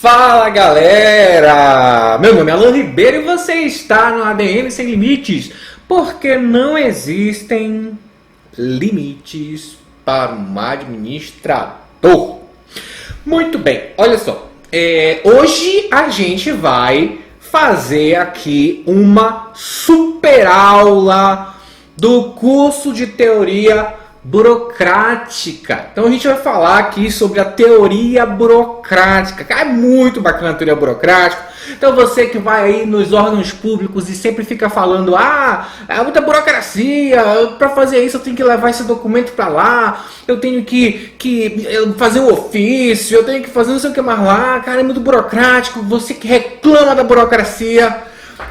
Fala galera! Meu nome é Alan Ribeiro e você está no ADM Sem Limites, porque não existem limites para um administrador. Muito bem, olha só, hoje a gente vai fazer aqui uma super aula do curso de teoria burocrática. Então a gente vai falar aqui sobre a teoria burocrática. É muito bacana a teoria burocrática. Então você que vai aí nos órgãos públicos e sempre fica falando: é muita burocracia, para fazer isso eu tenho que levar esse documento para lá, eu tenho que fazer um ofício, eu tenho que fazer não sei o que mais lá, cara, é muito burocrático. Você que reclama da burocracia,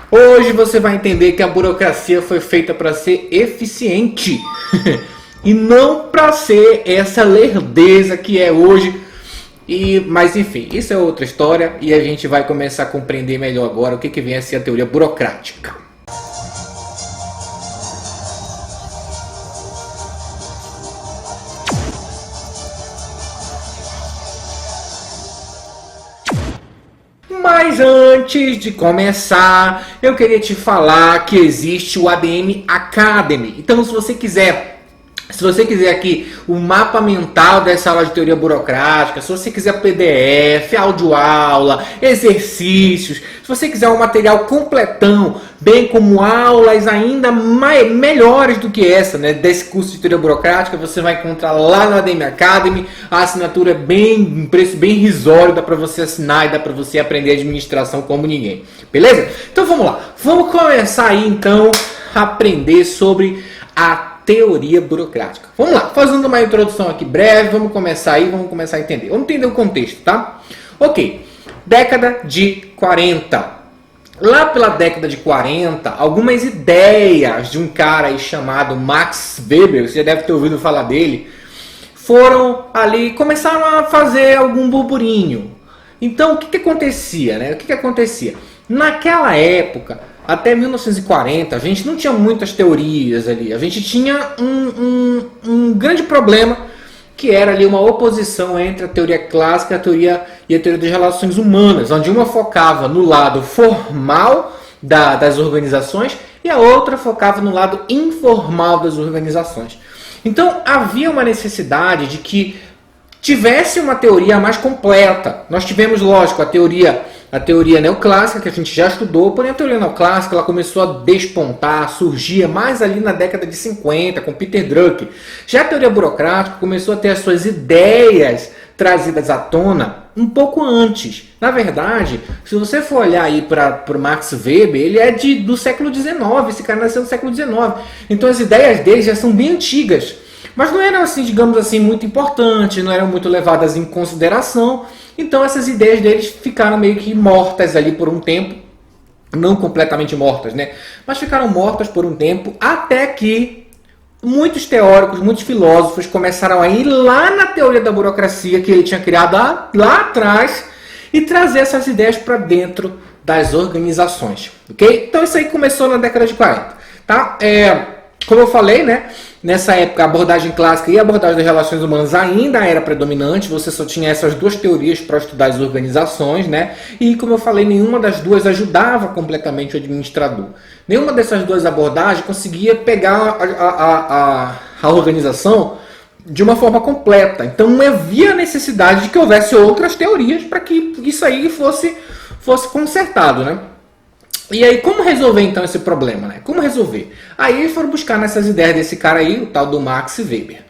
hoje você vai entender que a burocracia foi feita para ser eficiente e não para ser essa lerdeza que é hoje. Mas enfim, isso é outra história e a gente vai começar a compreender melhor agora o que vem a ser a teoria burocrática. Mas antes de começar, eu queria te falar que existe o ADM Academy. Então, se você quiser aqui o mapa mental dessa aula de teoria burocrática, se você quiser PDF, audioaula, exercícios, se você quiser um material completão, bem como aulas ainda melhores do que essa, né, desse curso de teoria burocrática, você vai encontrar lá no ADM Academy. A assinatura é um preço bem irrisório, dá para você assinar e dá para você aprender administração como ninguém. Beleza? Então vamos lá. Vamos começar aí então a aprender sobre a teoria burocrática. Vamos lá, fazendo uma introdução aqui breve, vamos começar a entender. Vamos entender o contexto, tá? Ok, década de 40. Lá pela década de 40, algumas ideias de um cara aí chamado Max Weber, você já deve ter ouvido falar dele, foram ali, começaram a fazer algum burburinho. Então, o que acontecia, né? Naquela época, até 1940, a gente não tinha muitas teorias ali. A gente tinha um grande problema, que era ali uma oposição entre a teoria clássica e a teoria das relações humanas, onde uma focava no lado formal das organizações e a outra focava no lado informal das organizações. Então havia uma necessidade de que tivesse uma teoria mais completa. Nós tivemos, lógico, a teoria neoclássica, que a gente já estudou, porém a teoria neoclássica ela começou a despontar, surgia mais ali na década de 50, com Peter Drucker. Já a teoria burocrática começou a ter as suas ideias trazidas à tona um pouco antes. Na verdade, se você for olhar aí para o Max Weber, ele é do século XIX, esse cara nasceu no século XIX. Então as ideias dele já são bem antigas. Mas não eram assim, digamos assim, muito importantes, não eram muito levadas em consideração. Então essas ideias deles ficaram meio que mortas ali por um tempo. Não completamente mortas, né? Mas ficaram mortas por um tempo, até que muitos teóricos, muitos filósofos começaram a ir lá na teoria da burocracia que ele tinha criado lá atrás e trazer essas ideias para dentro das organizações. Ok? Então isso aí começou na década de 40. Tá? Como eu falei, né? Nessa época a abordagem clássica e a abordagem das relações humanas ainda era predominante, você só tinha essas duas teorias para estudar as organizações, né? E como eu falei, nenhuma das duas ajudava completamente o administrador. Nenhuma dessas duas abordagens conseguia pegar a organização de uma forma completa. Então havia necessidade de que houvesse outras teorias para que isso aí fosse consertado, né? E aí, como resolver então esse problema, né? Como resolver? Aí foram buscar nessas ideias desse cara aí, o tal do Max Weber.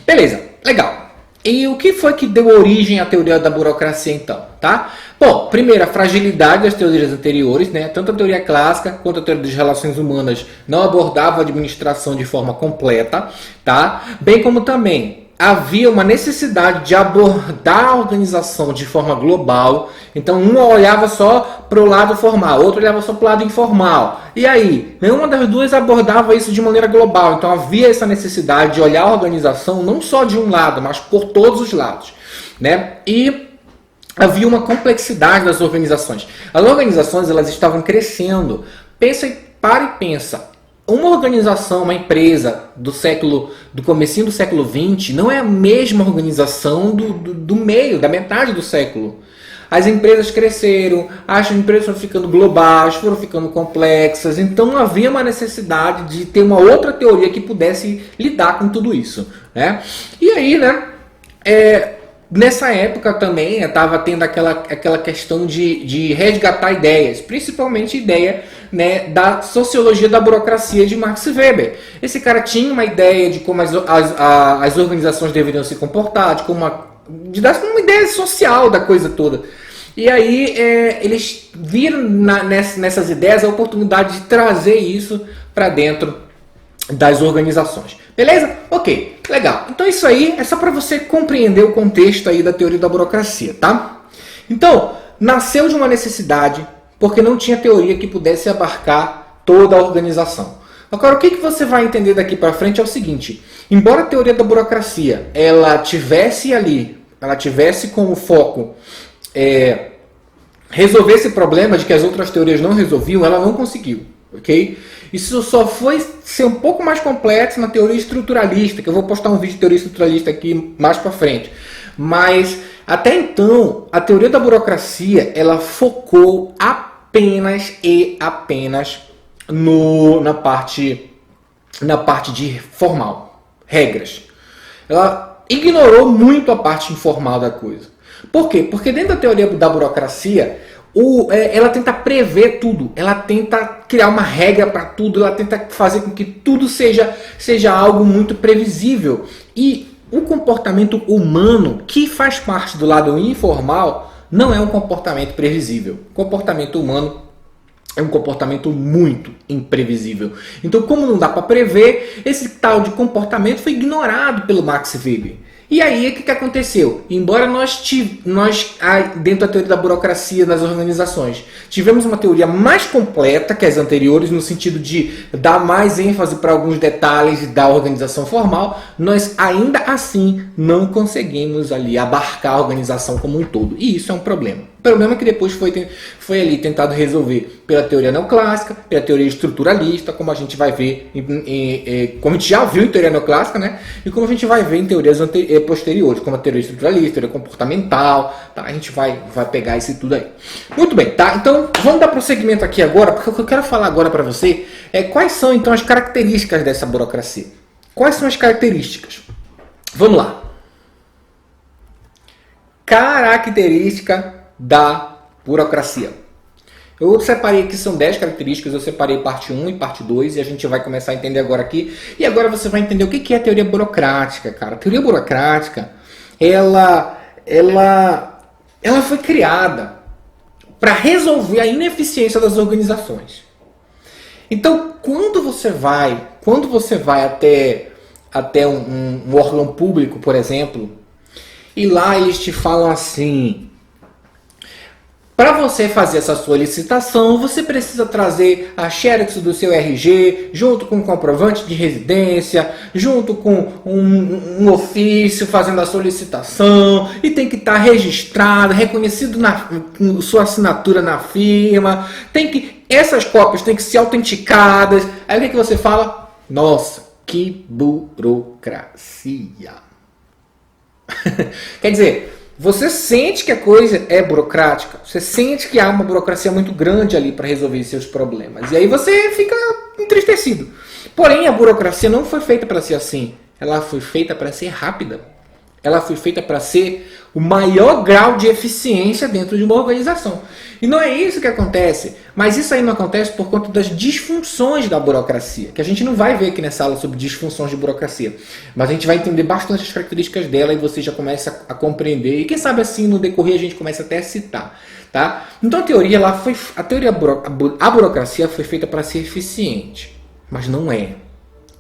Beleza, legal. E o que foi que deu origem à teoria da burocracia então, tá? Bom, primeiro, a fragilidade das teorias anteriores, né? Tanto a teoria clássica quanto a teoria das relações humanas não abordavam a administração de forma completa, tá? Bem como também havia uma necessidade de abordar a organização de forma global. Então, um olhava só para o lado formal, outro olhava só para o lado informal. E aí, nenhuma das duas abordava isso de maneira global. Então, havia essa necessidade de olhar a organização não só de um lado, mas por todos os lados, né? E havia uma complexidade das organizações. As organizações elas estavam crescendo. Para e pensa. Uma organização, uma empresa do comecinho do século XX não é a mesma organização do meio, da metade do século. as empresas cresceram, as empresas foram ficando globais, foram ficando complexas, então havia uma necessidade de ter uma outra teoria que pudesse lidar com tudo isso, né? E aí, né, nessa época também estava tendo aquela questão de resgatar ideias, principalmente ideia, né, da sociologia da burocracia de Max Weber. Esse cara tinha uma ideia de como as organizações deveriam se comportar, de dar uma ideia social da coisa toda. E aí eles viram nessas ideias a oportunidade de trazer isso para dentro das organizações. Beleza? Ok, legal. Então isso aí é só para você compreender o contexto aí da teoria da burocracia, tá? Então, nasceu de uma necessidade, porque não tinha teoria que pudesse abarcar toda a organização. Agora, o que você vai entender daqui para frente é o seguinte: embora a teoria da burocracia ela tivesse como foco resolver esse problema de que as outras teorias não resolviam, ela não conseguiu, ok? Isso só foi ser um pouco mais complexo na teoria estruturalista, que eu vou postar um vídeo de teoria estruturalista aqui mais para frente. Mas até então, a teoria da burocracia ela focou apenas na parte de formal, regras. Ela ignorou muito a parte informal da coisa. Por quê? Porque dentro da teoria da burocracia, ela tenta prever tudo, ela tenta criar uma regra para tudo, ela tenta fazer com que tudo seja algo muito previsível. E o comportamento humano, que faz parte do lado informal, não é um comportamento previsível. O comportamento humano é um comportamento muito imprevisível. Então, como não dá para prever, esse tal de comportamento foi ignorado pelo Max Weber. E aí, o que aconteceu? Embora nós, dentro da teoria da burocracia das organizações, tivemos uma teoria mais completa que as anteriores, no sentido de dar mais ênfase para alguns detalhes da organização formal, nós ainda assim não conseguimos ali abarcar a organização como um todo. E isso é um problema. O problema é que depois foi ali tentado resolver pela teoria neoclássica, pela teoria estruturalista, como a gente vai ver, como a gente já viu em teoria neoclássica, né? E como a gente vai ver em teorias posteriores, como a teoria estruturalista, teoria comportamental, tá? A gente vai pegar isso tudo aí. Muito bem, tá? Então, vamos dar prosseguimento aqui agora, porque o que eu quero falar agora para você é quais são, então, as características dessa burocracia. Quais são as características? Vamos lá. Característica da burocracia. Eu separei aqui, são 10 características, eu separei parte 1 e parte 2 e a gente vai começar a entender agora aqui. E agora você vai entender o que é a teoria burocrática, cara. A teoria burocrática, ela foi criada para resolver a ineficiência das organizações. Então, quando você vai até um órgão público, por exemplo, e lá eles te falam assim: para você fazer essa solicitação, você precisa trazer a xerox do seu RG, junto com um comprovante de residência, junto com um ofício fazendo a solicitação, e tem que estar registrado, reconhecido com sua assinatura na firma, essas cópias têm que ser autenticadas. Aí o que você fala? Nossa, que burocracia! Quer dizer, você sente que a coisa é burocrática, você sente que há uma burocracia muito grande ali para resolver seus problemas. E aí você fica entristecido. Porém, a burocracia não foi feita para ser assim. Ela foi feita para ser rápida. Ela foi feita para ser o maior grau de eficiência dentro de uma organização. E não é isso que acontece. Mas isso aí não acontece por conta das disfunções da burocracia. Que a gente não vai ver aqui nessa aula sobre disfunções de burocracia. Mas a gente vai entender bastante as características dela e você já começa a compreender. E quem sabe assim, no decorrer, a gente começa até a citar. Tá? Então a burocracia foi feita para ser eficiente. Mas não é.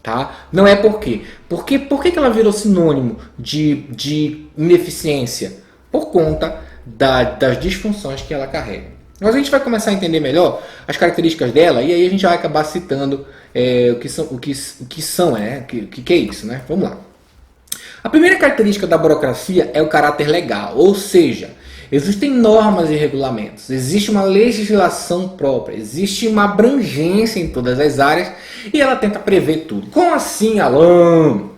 Tá? Não é por quê? Por que ela virou sinônimo de ineficiência? Por conta das disfunções que ela carrega. Mas a gente vai começar a entender melhor as características dela e aí a gente vai acabar citando o que é isso, né? Vamos lá. A primeira característica da burocracia é o caráter legal, ou seja, existem normas e regulamentos, existe uma legislação própria, existe uma abrangência em todas as áreas e ela tenta prever tudo. Como assim, Alan?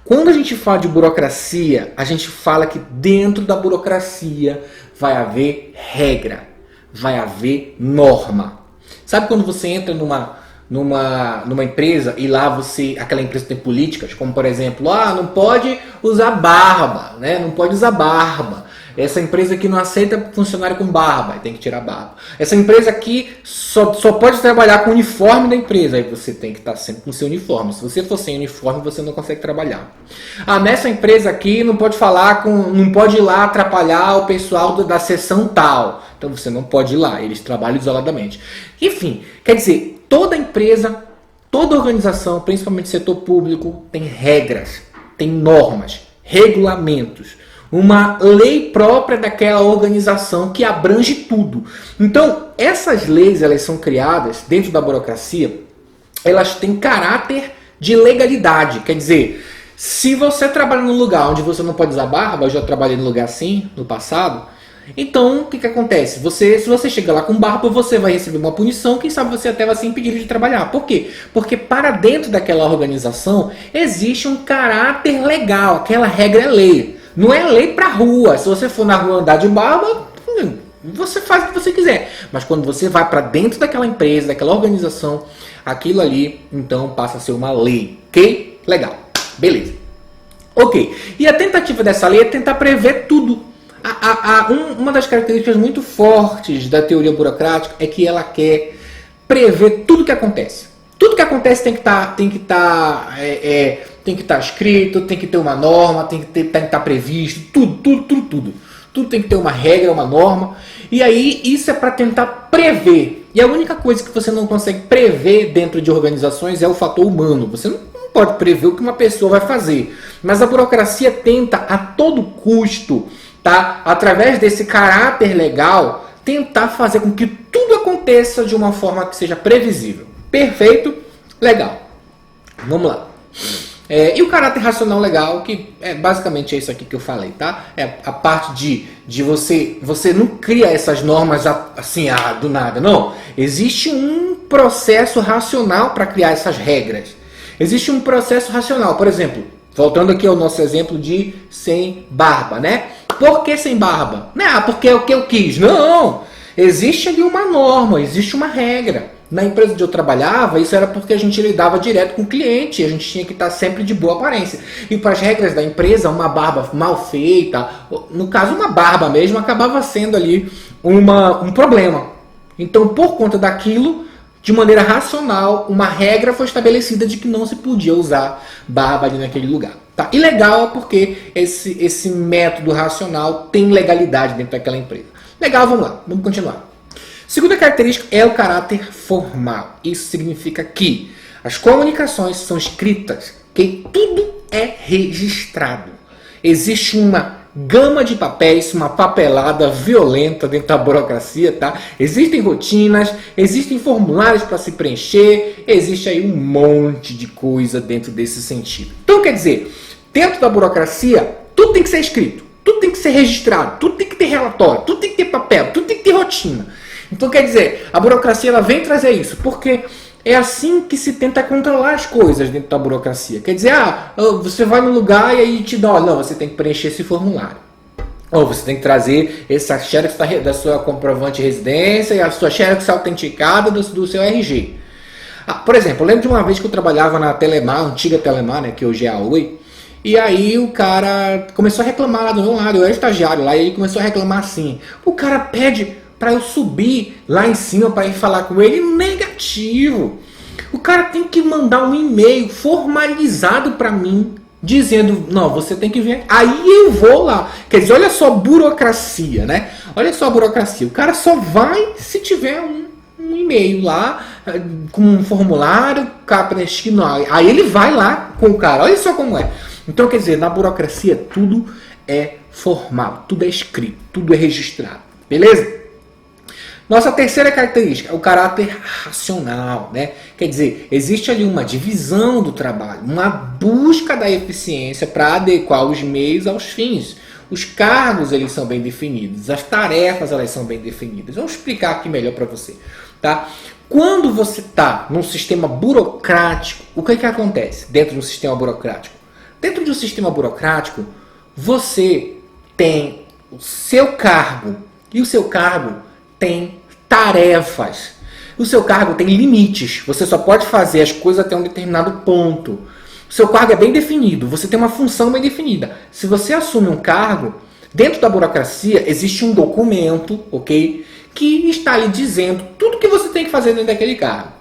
Quando a gente fala de burocracia, a gente fala que dentro da burocracia vai haver regra, vai haver norma. Sabe quando você entra numa empresa e lá aquela empresa tem políticas, como por exemplo, não pode usar barba, né? Não pode usar barba. Essa empresa aqui não aceita funcionário com barba, tem que tirar barba. Essa empresa aqui só pode trabalhar com o uniforme da empresa, aí você tem que estar sempre com o seu uniforme. Se você for sem uniforme, você não consegue trabalhar. Nessa empresa aqui não pode não pode ir lá atrapalhar o pessoal da seção tal. Então você não pode ir lá, eles trabalham isoladamente. Enfim, quer dizer, toda empresa, toda organização, principalmente setor público, tem regras, tem normas, regulamentos. Uma lei própria daquela organização que abrange tudo. Então, essas leis, elas são criadas dentro da burocracia, elas têm caráter de legalidade. Quer dizer, se você trabalha num lugar onde você não pode usar barba, eu já trabalhei num lugar assim no passado, então o que acontece? Se você chega lá com barba, você vai receber uma punição, quem sabe você até vai ser impedido de trabalhar. Por quê? Porque para dentro daquela organização existe um caráter legal, aquela regra é lei. Não é lei pra rua. Se você for na rua andar de barba, você faz o que você quiser. Mas quando você vai para dentro daquela empresa, daquela organização, aquilo ali, então, passa a ser uma lei. Ok? Legal. Beleza. Ok. E a tentativa dessa lei é tentar prever tudo. Uma das características muito fortes da teoria burocrática é que ela quer prever tudo que acontece. Tudo que acontece tem que estar escrito, tem que ter uma norma, tem que estar previsto, tudo. Tudo tem que ter uma regra, uma norma. E aí isso é para tentar prever. E a única coisa que você não consegue prever dentro de organizações é o fator humano. Você não pode prever o que uma pessoa vai fazer. Mas a burocracia tenta a todo custo, tá? Através desse caráter legal, tentar fazer com que tudo aconteça de uma forma que seja previsível. Perfeito? Legal. Vamos lá. E o caráter racional legal, que é basicamente isso aqui que eu falei, tá? É a parte de você não cria essas normas assim, do nada, não. Existe um processo racional para criar essas regras. Existe um processo racional, por exemplo, voltando aqui ao nosso exemplo de sem barba, né? Por que sem barba? Não, porque é o que eu quis. Não! Existe ali uma norma, existe uma regra. Na empresa onde eu trabalhava, isso era porque a gente lidava direto com o cliente, a gente tinha que estar sempre de boa aparência. E para as regras da empresa, uma barba mal feita, no caso uma barba mesmo, acabava sendo ali um problema. Então, por conta daquilo, de maneira racional, uma regra foi estabelecida de que não se podia usar barba ali naquele lugar. Tá? E legal porque esse método racional tem legalidade dentro daquela empresa. Legal, vamos lá, vamos continuar. Segunda característica é o caráter formal. Isso significa que as comunicações são escritas, que tudo é registrado. Existe uma gama de papéis, uma papelada violenta dentro da burocracia, tá? Existem rotinas, existem formulários para se preencher, existe aí um monte de coisa dentro desse sentido. Então, quer dizer, dentro da burocracia, tudo tem que ser escrito, tudo tem que ser registrado, tudo tem que ter relatório, tudo tem que ter papel, tudo tem que ter rotina. Então, quer dizer, a burocracia ela vem trazer isso, porque é assim que se tenta controlar as coisas dentro da burocracia. Quer dizer, você vai no lugar e aí te dá, não, você tem que preencher esse formulário. Ou você tem que trazer essa xerox da sua comprovante de residência e a sua xerox autenticada do seu RG. Por exemplo, eu lembro de uma vez que eu trabalhava na Telemar, antiga Telemar, né, que hoje é a Oi, e aí o cara começou a reclamar lá do meu lado, eu era estagiário lá, e ele começou a reclamar assim, o cara pede para eu subir lá em cima para ir falar com ele, negativo. O cara tem que mandar um e-mail formalizado para mim, dizendo, não, você tem que vir aqui. Aí eu vou lá. Quer dizer, olha só a burocracia, né? Olha só a burocracia. O cara só vai se tiver um e-mail lá, com um formulário, o cara preenchido. Aí ele vai lá com o cara. Olha só como é. Então, quer dizer, na burocracia tudo é formal, tudo é escrito, tudo é registrado. Beleza? Nossa terceira característica é o caráter racional, né? Quer dizer, existe ali uma divisão do trabalho, uma busca da eficiência para adequar os meios aos fins. Os cargos eles são bem definidos, as tarefas elas são bem definidas. Vamos explicar aqui melhor para você, tá? Quando você está num sistema burocrático, o que acontece dentro de um sistema burocrático? Dentro de um sistema burocrático, você tem o seu cargo. E o seu cargo tem tarefas. O seu cargo tem limites. Você só pode fazer as coisas até um determinado ponto. O seu cargo é bem definido. Você tem uma função bem definida. Se você assume um cargo, dentro da burocracia existe um documento, ok? Que está lhe dizendo tudo que você tem que fazer dentro daquele cargo.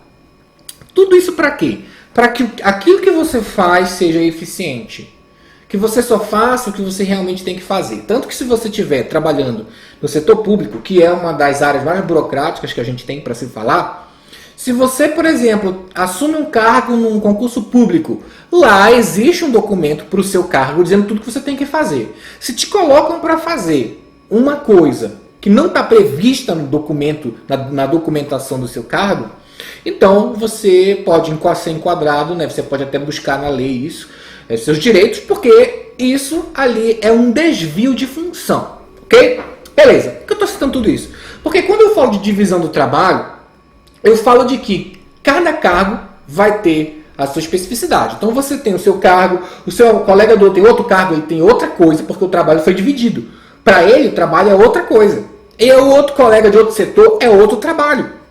Tudo isso para quê? Para que aquilo que você faz seja eficiente. Que você só faça o que você realmente tem que fazer. Tanto que se você estiver trabalhando no setor público, que é uma das áreas mais burocráticas que a gente tem para se falar, se você, por exemplo, assume um cargo num concurso público, lá existe um documento para o seu cargo dizendo tudo que você tem que fazer. Se te colocam para fazer uma coisa que não está prevista no documento, na documentação do seu cargo, então você pode ser enquadrado, né? Você pode até buscar na lei isso, seus direitos, porque isso ali é um desvio de função, ok? Beleza, por que eu estou citando tudo isso? Porque quando eu falo de divisão do trabalho, eu falo de que cada cargo vai ter a sua especificidade. Então você tem o seu cargo, o seu colega do outro tem outro cargo, ele tem outra coisa, porque o trabalho foi dividido. Para ele, o trabalho é outra coisa. E o outro colega de outro setor é outro trabalho.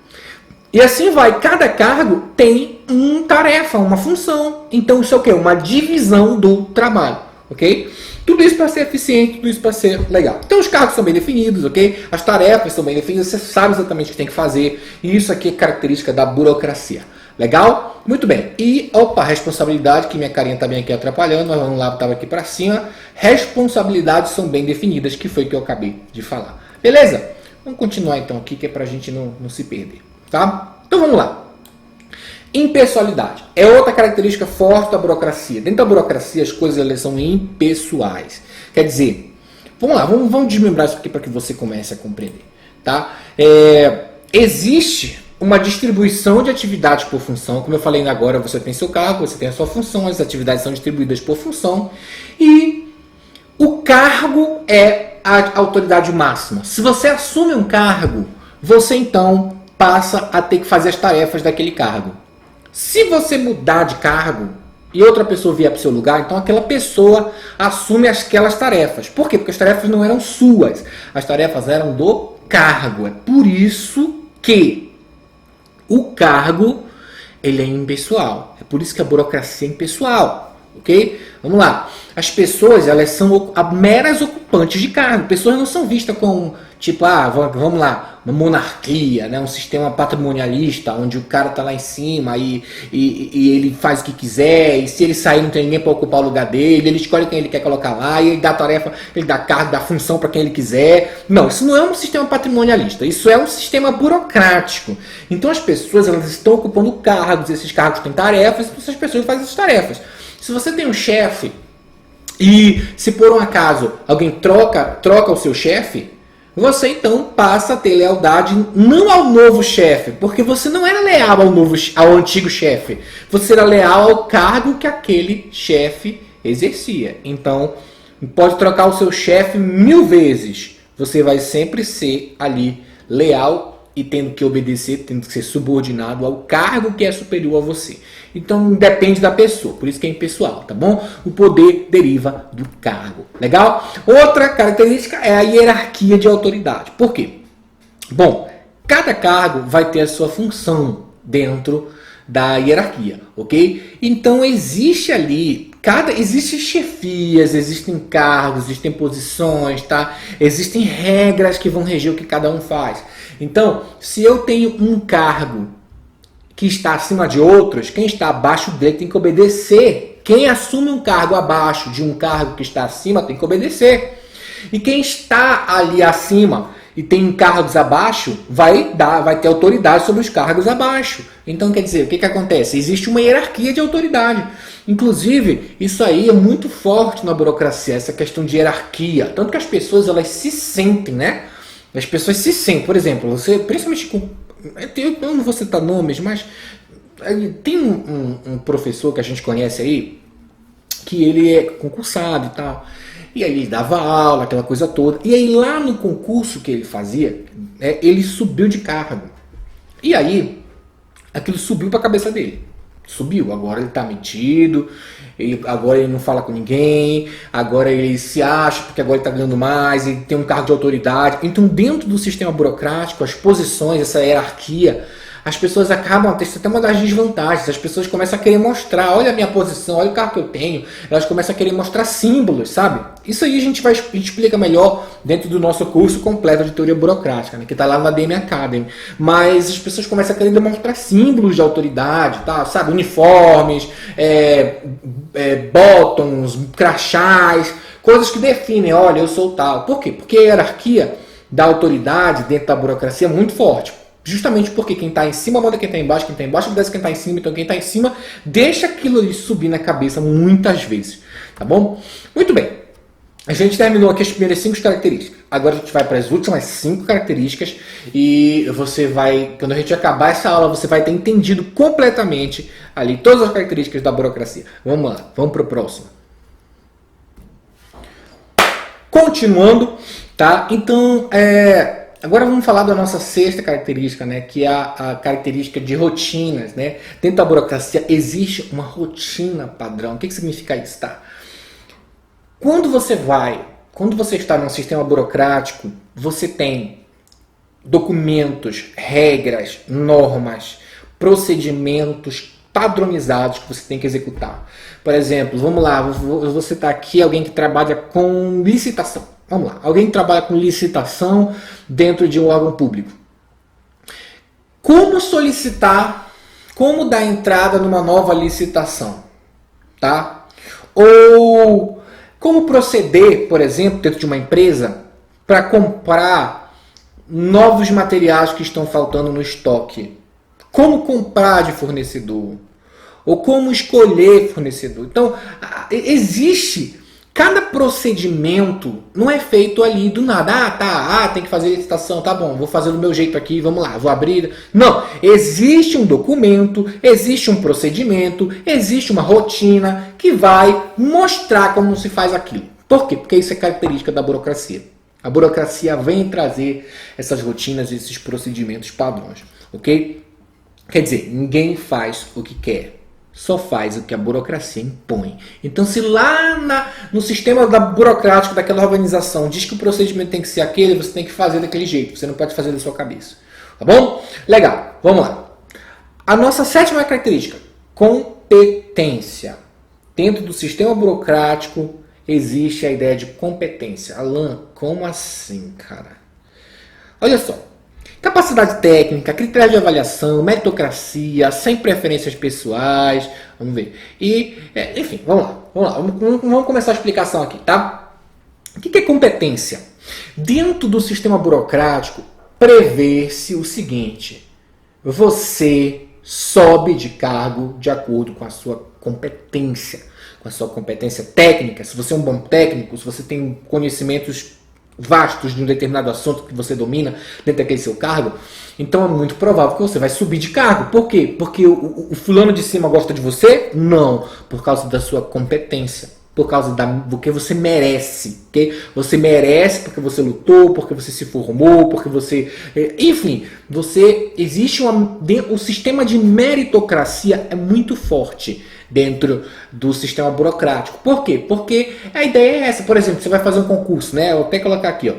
E assim vai, cada cargo tem uma tarefa, uma função. Então isso é o quê? Uma divisão do trabalho, ok? Tudo isso para ser eficiente, tudo isso para ser legal. Então os cargos são bem definidos, ok? As tarefas são bem definidas, você sabe exatamente o que tem que fazer. E isso aqui é característica da burocracia. Legal? Muito bem. E, opa, responsabilidade, que minha carinha tá bem aqui atrapalhando, mas vamos lá, estava aqui para cima. Responsabilidades são bem definidas, que foi o que eu acabei de falar. Beleza? Vamos continuar então aqui, que é para a gente não se perder. Tá? Então vamos lá. Impessoalidade é outra característica forte da burocracia. Dentro da burocracia as coisas elas são impessoais. Quer dizer, vamos lá, vamos desmembrar isso aqui para que você comece a compreender. Tá? Existe uma distribuição de atividades por função. Como eu falei ainda agora, você tem seu cargo, você tem a sua função, as atividades são distribuídas por função. E o cargo é a autoridade máxima. Se você assume um cargo, você então passa a ter que fazer as tarefas daquele cargo. Se você mudar de cargo e outra pessoa vier para o seu lugar, então aquela pessoa assume aquelas tarefas. Por quê? Porque as tarefas não eram suas. As tarefas eram do cargo. É por isso que o cargo ele é impessoal. É por isso que a burocracia é impessoal. Ok? Vamos lá. As pessoas elas são meras ocupantes de cargo. Pessoas não são vistas como tipo, vamos lá, uma monarquia, né? Um sistema patrimonialista, onde o cara tá lá em cima e ele faz o que quiser, e se ele sair não tem ninguém para ocupar o lugar dele, ele escolhe quem ele quer colocar lá, e ele dá tarefa, ele dá cargo, dá função para quem ele quiser. Não, isso não é um sistema patrimonialista, isso é um sistema burocrático. Então as pessoas elas estão ocupando cargos, esses cargos têm tarefas, e essas pessoas fazem essas tarefas. Se você tem um chefe, e se por um acaso alguém troca o seu chefe, você então passa a ter lealdade não ao novo chefe, porque você não era leal ao antigo chefe. Você era leal ao cargo que aquele chefe exercia. Então, pode trocar o seu chefe 1000 vezes. Você vai sempre ser ali leal e tendo que obedecer, tendo que ser subordinado ao cargo que é superior a você. Então depende da pessoa, por isso que é impessoal, tá bom? O poder deriva do cargo, legal? Outra característica é a hierarquia de autoridade. Por quê? Bom, cada cargo vai ter a sua função dentro da hierarquia, ok? Então existe ali, existem chefias, existem cargos, existem posições, tá? Existem regras que vão reger o que cada um faz. Então, se eu tenho um cargo que está acima de outros, quem está abaixo dele tem que obedecer. Quem assume um cargo abaixo de um cargo que está acima tem que obedecer. E quem está ali acima e tem cargos abaixo vai ter autoridade sobre os cargos abaixo. Então, quer dizer, o que acontece? Existe uma hierarquia de autoridade. Inclusive, isso aí é muito forte na burocracia, essa questão de hierarquia. Tanto que as pessoas elas se sentem, né? As pessoas se sentem, por exemplo, você, principalmente com... Eu não vou citar nomes, mas tem um professor que a gente conhece aí, que ele é concursado e tal. E aí ele dava aula, aquela coisa toda. E aí lá no concurso que ele fazia, ele subiu de cargo. E aí, aquilo subiu para a cabeça dele. subiu. Agora ele está metido, agora ele não fala com ninguém, agora ele se acha porque agora ele está ganhando mais, ele tem um cargo de autoridade. Então, dentro do sistema burocrático, as posições, essa hierarquia, as pessoas acabam, isso é até uma das desvantagens, as pessoas começam a querer mostrar, olha a minha posição, olha o cargo que eu tenho, elas começam a querer mostrar símbolos, sabe? Isso aí a gente explica melhor dentro do nosso curso completo de teoria burocrática, né, que está lá na ADM Academy. Mas as pessoas começam a querer demonstrar símbolos de autoridade, tá? Sabe? Uniformes, bottoms, crachás, coisas que definem, olha, eu sou tal. Por quê? Porque a hierarquia da autoridade dentro da burocracia é muito forte. Justamente porque quem está em cima manda quem está embaixo obedece quem está em cima, então quem está em cima deixa aquilo ali subir na cabeça muitas vezes, tá bom? Muito bem, a gente terminou aqui as primeiras 5 características, agora a gente vai para as últimas 5 características e você vai, quando a gente acabar essa aula, você vai ter entendido completamente ali todas as características da burocracia. Vamos lá, vamos para o próximo. Continuando, tá? Então, agora vamos falar da nossa 6ª característica, né, que é a característica de rotinas, né? Dentro da burocracia existe uma rotina padrão. O que significa isso, tá? Quando você está num sistema burocrático, você tem documentos, regras, normas, procedimentos padronizados que você tem que executar. Por exemplo, vamos lá, vou citar aqui alguém que trabalha com licitação. Vamos lá, alguém que trabalha com licitação dentro de um órgão público. Como solicitar, como dar entrada numa nova licitação, tá? Ou como proceder, por exemplo, dentro de uma empresa para comprar novos materiais que estão faltando no estoque. Como comprar de fornecedor. Ou como escolher fornecedor. Então, existe... Cada procedimento não é feito ali do nada. Tem que fazer licitação, tá bom, vou fazer do meu jeito aqui, vamos lá, vou abrir. Não, existe um documento, existe um procedimento, existe uma rotina que vai mostrar como se faz aquilo. Por quê? Porque isso é característica da burocracia. A burocracia vem trazer essas rotinas, esses procedimentos padrões, ok? Quer dizer, ninguém faz o que quer. Só faz o que a burocracia impõe. Então, se lá no sistema burocrático daquela organização diz que o procedimento tem que ser aquele, você tem que fazer daquele jeito. Você não pode fazer da sua cabeça. Tá bom? Legal. Vamos lá. A nossa 7ª característica. Competência. Dentro do sistema burocrático existe a ideia de competência. Alan, como assim, cara? Olha só. Capacidade técnica, critério de avaliação, meritocracia, sem preferências pessoais. Vamos ver. E, enfim, vamos lá. Vamos começar a explicação aqui, tá? O que é competência? Dentro do sistema burocrático, prevê-se o seguinte. Você sobe de cargo de acordo com a sua competência. Com a sua competência técnica. Se você é um bom técnico, se você tem conhecimentos vastos de um determinado assunto que você domina dentro daquele seu cargo, então é muito provável que você vai subir de cargo. Por quê? Porque o fulano de cima gosta de você? Não. Por causa da sua competência. Por causa do que você merece. Okay? Você merece porque você lutou, porque você se formou, porque você... Enfim, existe o sistema de meritocracia é muito forte dentro do sistema burocrático. Por quê? Porque a ideia é essa. Por exemplo, você vai fazer um concurso, né? Eu vou até colocar aqui, ó.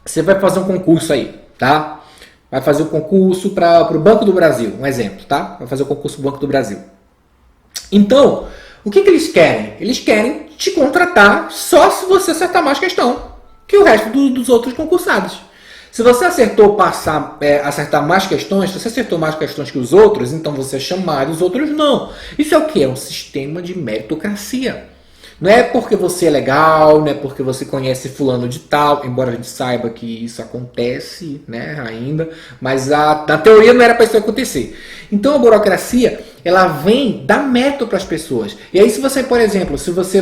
Você vai fazer um concurso aí, tá? Vai fazer o concurso para o Banco do Brasil, um exemplo, tá? Vai fazer o concurso do Banco do Brasil. Então, o que eles querem? Eles querem te contratar só se você acertar mais questão que o resto dos outros concursados. Se você acertar mais questões, se você acertou mais questões que os outros, então você é chamado e os outros não. Isso é o que? É um sistema de meritocracia. Não é porque você é legal, não é porque você conhece fulano de tal, embora a gente saiba que isso acontece, né, ainda, mas na teoria não era para isso acontecer. Então a burocracia, ela vem dar mérito para as pessoas. E aí se você, por exemplo,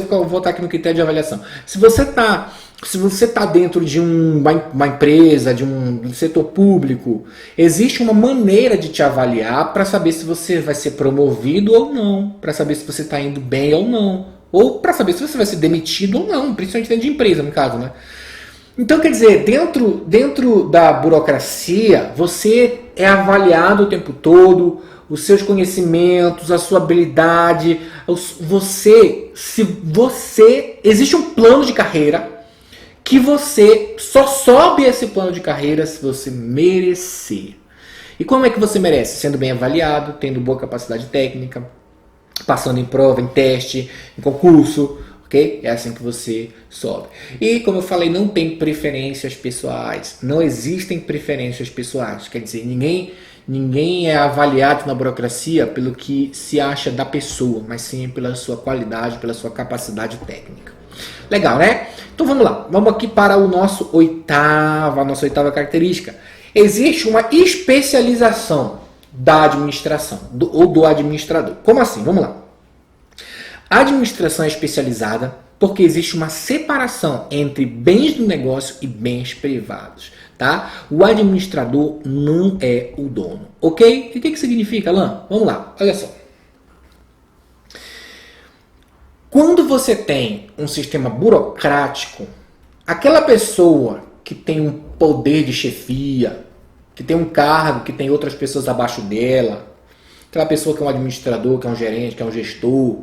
vou voltar aqui no critério de avaliação, se você está dentro de uma empresa, de um setor público, existe uma maneira de te avaliar para saber se você vai ser promovido ou não, para saber se você está indo bem ou não. Ou para saber se você vai ser demitido ou não, principalmente dentro de empresa, no caso, né? Então, quer dizer, dentro da burocracia, você é avaliado o tempo todo, os seus conhecimentos, a sua habilidade. Existe um plano de carreira que você só sobe esse plano de carreira se você merecer. E como é que você merece? Sendo bem avaliado, tendo boa capacidade técnica, passando em prova, em teste, em concurso, ok? É assim que você sobe. E como eu falei, não tem preferências pessoais. Não existem preferências pessoais. Quer dizer, ninguém é avaliado na burocracia pelo que se acha da pessoa, mas sim pela sua qualidade, pela sua capacidade técnica. Legal, né? Então vamos lá. Vamos aqui para a nossa oitava característica. Existe uma especialização da administração ou do administrador. Como assim? Vamos lá. A administração é especializada porque existe uma separação entre bens do negócio e bens privados. Tá? O administrador não é o dono. Ok? O que significa, Alan? Vamos lá. Olha só. Quando você tem um sistema burocrático, aquela pessoa que tem um poder de chefia, que tem um cargo, que tem outras pessoas abaixo dela, aquela pessoa que é um administrador, que é um gerente, que é um gestor,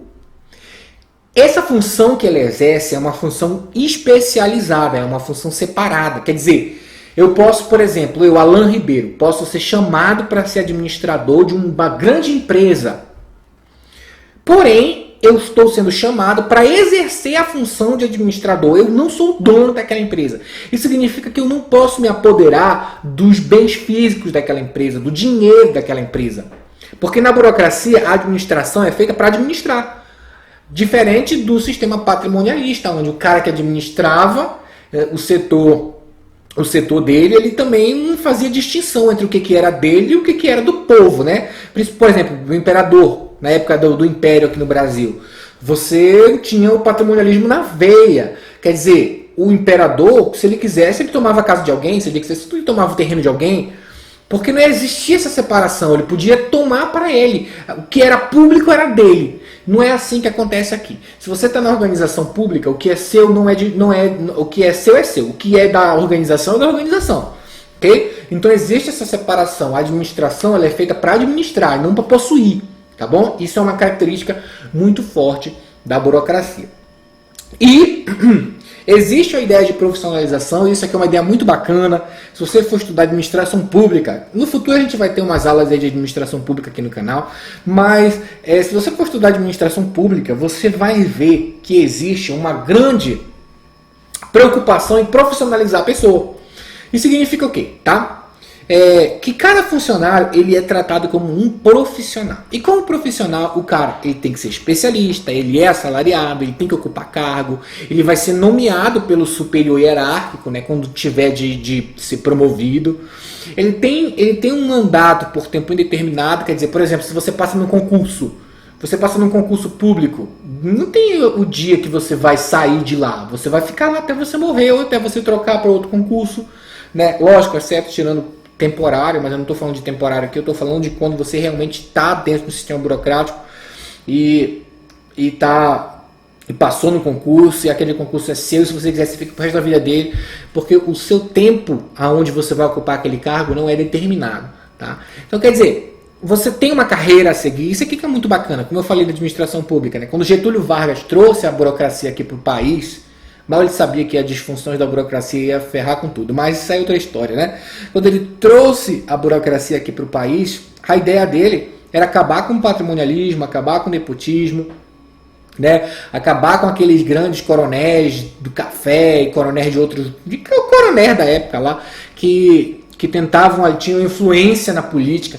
essa função que ele exerce é uma função especializada, é uma função separada. Quer dizer, eu posso, por exemplo, eu, Alan Ribeiro, posso ser chamado para ser administrador de uma grande empresa. Porém, eu estou sendo chamado para exercer a função de administrador. Eu não sou o dono daquela empresa. Isso significa que eu não posso me apoderar dos bens físicos daquela empresa, do dinheiro daquela empresa. Porque na burocracia, a administração é feita para administrar. Diferente do sistema patrimonialista, onde o cara que administrava o setor dele, ele também não fazia distinção entre o que era dele e o que era do povo, né? Por exemplo, o imperador, na época do Império aqui no Brasil, você tinha o patrimonialismo na veia. Quer dizer, o imperador, se ele quisesse, ele tomava a casa de alguém, se ele quisesse, ele tomava o terreno de alguém, porque não existia essa separação, ele podia tomar para ele. O que era público era dele. Não é assim que acontece aqui. Se você está na organização pública, o que é seu o que é seu é seu. O que é da organização é da organização. Ok? Então existe essa separação. A administração ela é feita para administrar, não para possuir. Tá bom? Isso é uma característica muito forte da burocracia. E existe a ideia de profissionalização, isso aqui é uma ideia muito bacana. Se você for estudar administração pública, no futuro a gente vai ter umas aulas aí de administração pública aqui no canal, mas se você for estudar administração pública, você vai ver que existe uma grande preocupação em profissionalizar a pessoa. Isso significa o quê? Tá? Que cada funcionário ele é tratado como um profissional. E como profissional, o cara ele tem que ser especialista, ele é assalariado, ele tem que ocupar cargo, ele vai ser nomeado pelo superior hierárquico, né, quando tiver de ser promovido. Ele tem um mandato por tempo indeterminado, quer dizer, por exemplo, se você passa num concurso, público, não tem o dia que você vai sair de lá, você vai ficar lá até você morrer ou até você trocar para outro concurso, né? Lógico, exceto tirando temporário, mas eu não estou falando de temporário aqui, eu estou falando de quando você realmente está dentro do sistema burocrático e passou no concurso, e aquele concurso é seu, se você quiser, você fica pro resto da vida dele, porque o seu tempo aonde você vai ocupar aquele cargo não é determinado. Tá? Então, quer dizer, você tem uma carreira a seguir, isso aqui que é muito bacana, como eu falei da administração pública, né? Quando Getúlio Vargas trouxe a burocracia aqui para o país, mal ele sabia que as disfunções da burocracia ia ferrar com tudo, mas isso é outra história, né? Quando ele trouxe a burocracia aqui para o país, a ideia dele era acabar com o patrimonialismo, acabar com o nepotismo, né? Acabar com aqueles grandes coronéis do café e coronéis de outros, coronéis da época lá, que tentavam, tinham influência na política.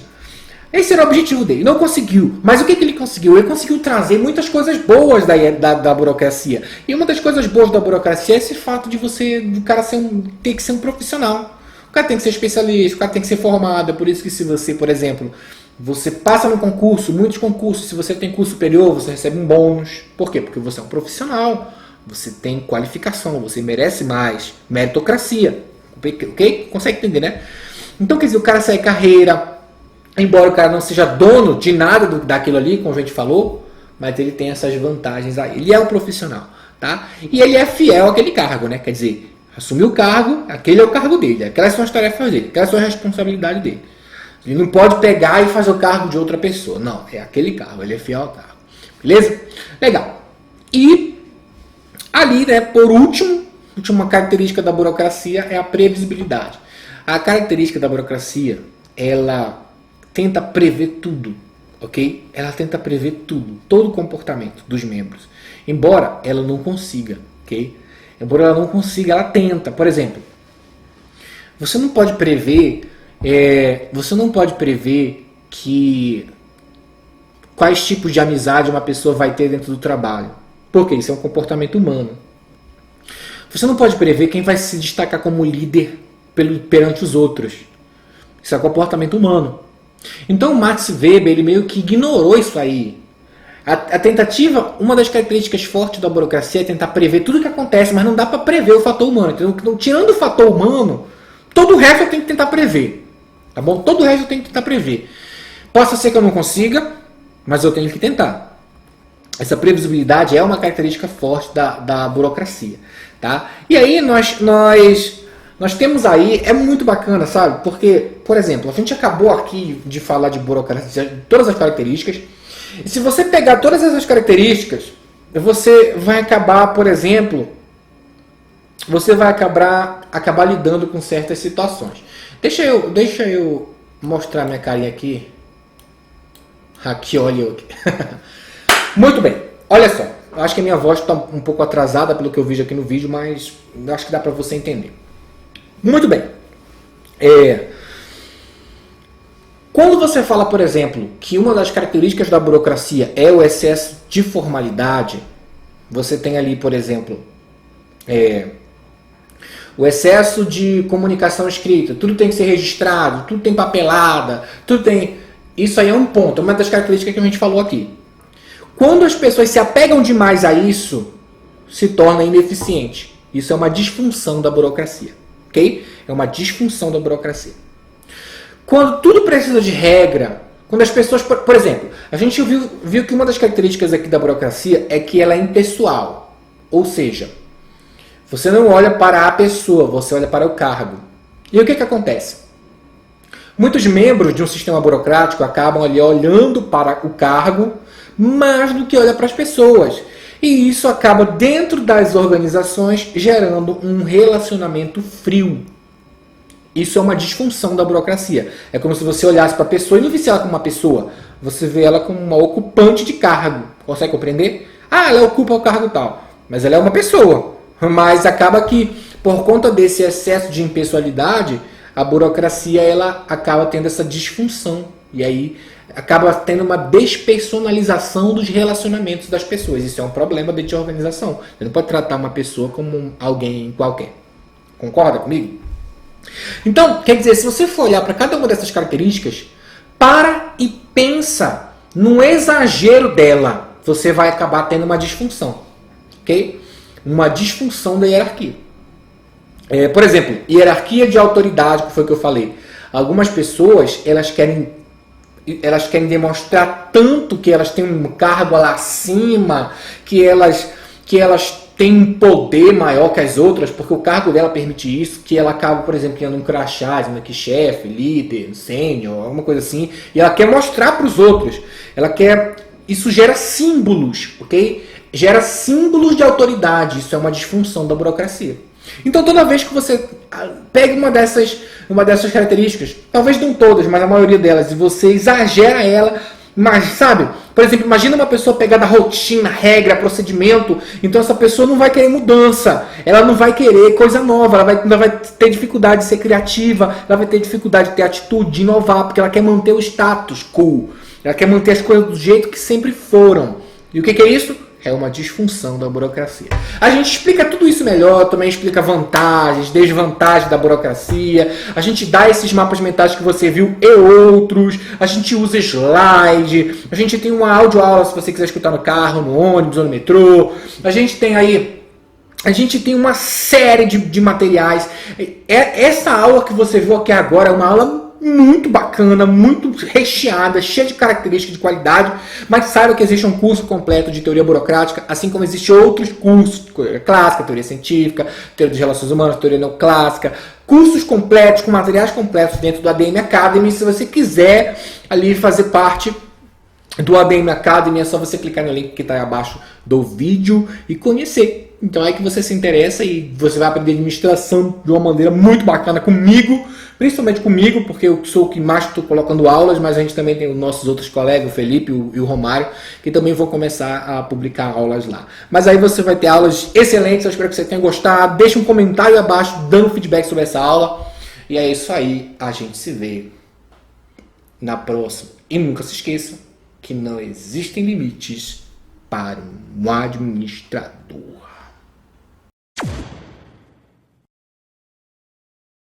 Esse era o objetivo dele. Não conseguiu. Mas o que ele conseguiu? Ele conseguiu trazer muitas coisas boas da burocracia. E uma das coisas boas da burocracia é esse fato de do cara ter que ser um profissional. O cara tem que ser especialista, o cara tem que ser formado. É por isso que se você, por exemplo, você passa no concurso, muitos concursos, se você tem curso superior, você recebe um bônus. Por quê? Porque você é um profissional. Você tem qualificação, você merece mais. Meritocracia. Ok? Consegue entender, né? Então, quer dizer, o cara sai carreira. Embora o cara não seja dono de nada daquilo ali, como a gente falou, mas ele tem essas vantagens aí. Ele é um profissional, tá? E ele é fiel àquele cargo, né? Quer dizer, assumiu o cargo, aquele é o cargo dele, aquelas são as tarefas dele, aquelas são as responsabilidades dele. Ele não pode pegar e fazer o cargo de outra pessoa. Não, é aquele cargo, ele é fiel ao cargo. Beleza? Legal. E ali, né, por último, última característica da burocracia é a previsibilidade. A característica da burocracia, ela tenta prever tudo, ok? Ela tenta prever tudo, todo o comportamento dos membros. Embora ela não consiga, ok? Embora ela não consiga, ela tenta. Por exemplo, você não pode prever que quais tipos de amizade uma pessoa vai ter dentro do trabalho. Porque isso é um comportamento humano. Você não pode prever quem vai se destacar como líder perante os outros. Isso é um comportamento humano. Então o Max Weber, ele meio que ignorou isso aí. A tentativa, uma das características fortes da burocracia é tentar prever tudo o que acontece, mas não dá para prever o fator humano. Então, tirando o fator humano, todo o resto eu tenho que tentar prever. Tá bom? Todo o resto eu tenho que tentar prever. Possa ser que eu não consiga, mas eu tenho que tentar. Essa previsibilidade é uma característica forte da burocracia. Tá? E aí nós temos aí, é muito bacana, sabe? Porque, por exemplo, a gente acabou aqui de falar de burocracia, de todas as características. E se você pegar todas essas características, você vai acabar, por exemplo, você vai acabar lidando com certas situações. Deixa eu mostrar minha carinha aqui. Aqui, olha eu aqui. Muito bem, olha só. Eu acho que a minha voz está um pouco atrasada pelo que eu vejo aqui no vídeo, mas eu acho que dá para você entender. Muito bem. Quando você fala, por exemplo, que uma das características da burocracia é o excesso de formalidade, você tem ali, por exemplo, o excesso de comunicação escrita, tudo tem que ser registrado, tudo tem papelada, tudo tem... Isso aí é um ponto, é uma das características que a gente falou aqui. Quando as pessoas se apegam demais a isso, se torna ineficiente. Isso é uma disfunção da burocracia, ok? É uma disfunção da burocracia. Quando tudo precisa de regra, quando as pessoas... Por exemplo, a gente viu que uma das características aqui da burocracia é que ela é impessoal. Ou seja, você não olha para a pessoa, você olha para o cargo. E o que acontece? Muitos membros de um sistema burocrático acabam ali olhando para o cargo mais do que olha para as pessoas. E isso acaba dentro das organizações gerando um relacionamento frio. Isso é uma disfunção da burocracia. É como se você olhasse para a pessoa e não visse ela como uma pessoa. Você vê ela como uma ocupante de cargo. Consegue compreender? Ah, ela ocupa o cargo tal. Mas ela é uma pessoa. Mas acaba que, por conta desse excesso de impessoalidade, a burocracia ela acaba tendo essa disfunção. E aí acaba tendo uma despersonalização dos relacionamentos das pessoas. Isso é um problema dentro de organização. Você não pode tratar uma pessoa como alguém qualquer. Concorda comigo? Então, quer dizer, se você for olhar para cada uma dessas características, para e pensa no exagero dela, você vai acabar tendo uma disfunção. Ok? Uma disfunção da hierarquia. Por exemplo, hierarquia de autoridade, que foi o que eu falei. Algumas pessoas, elas querem demonstrar tanto que elas têm um cargo lá acima, que elas têm um poder maior que as outras, porque o cargo dela permite isso, que ela acaba, por exemplo, criando um crachá, dizendo que chefe, líder, sênior, alguma coisa assim, e ela quer mostrar para os outros. Isso gera símbolos, ok? Gera símbolos de autoridade. Isso é uma disfunção da burocracia. Então, toda vez que você pega uma dessas características, talvez não todas, mas a maioria delas, e você exagera ela, mas, sabe? Por exemplo, imagina uma pessoa pegar da rotina, regra, procedimento, então essa pessoa não vai querer mudança, ela não vai querer coisa nova, ela vai ter dificuldade de ser criativa, ela vai ter dificuldade de ter atitude, de inovar, porque ela quer manter o status quo, ela quer manter as coisas do jeito que sempre foram. E o que é isso? É uma disfunção da burocracia. A gente explica tudo isso melhor, também explica vantagens, desvantagens da burocracia. A gente dá esses mapas mentais que você viu e outros. A gente usa slide. A gente tem uma audioaula se você quiser escutar no carro, no ônibus ou no metrô. A gente tem uma série de materiais. Essa aula que você viu aqui agora é uma aula muito bacana, muito recheada, cheia de características de qualidade, mas saiba que existe um curso completo de teoria burocrática, assim como existem outros cursos, teoria clássica, teoria científica, teoria das relações humanas, teoria neoclássica, cursos completos, com materiais completos dentro do ADM Academy. Se você quiser ali fazer parte do ADM Academy, é só você clicar no link que está aí abaixo do vídeo e conhecer. Então é que você se interessa e você vai aprender administração de uma maneira muito bacana comigo, principalmente comigo, porque eu sou o que mais estou colocando aulas, mas a gente também tem os nossos outros colegas, o Felipe e o Romário, que também vão começar a publicar aulas lá. Mas aí você vai ter aulas excelentes, eu espero que você tenha gostado. Deixa um comentário abaixo dando feedback sobre essa aula. E é isso aí, a gente se vê na próxima. E nunca se esqueça que não existem limites para um administrador.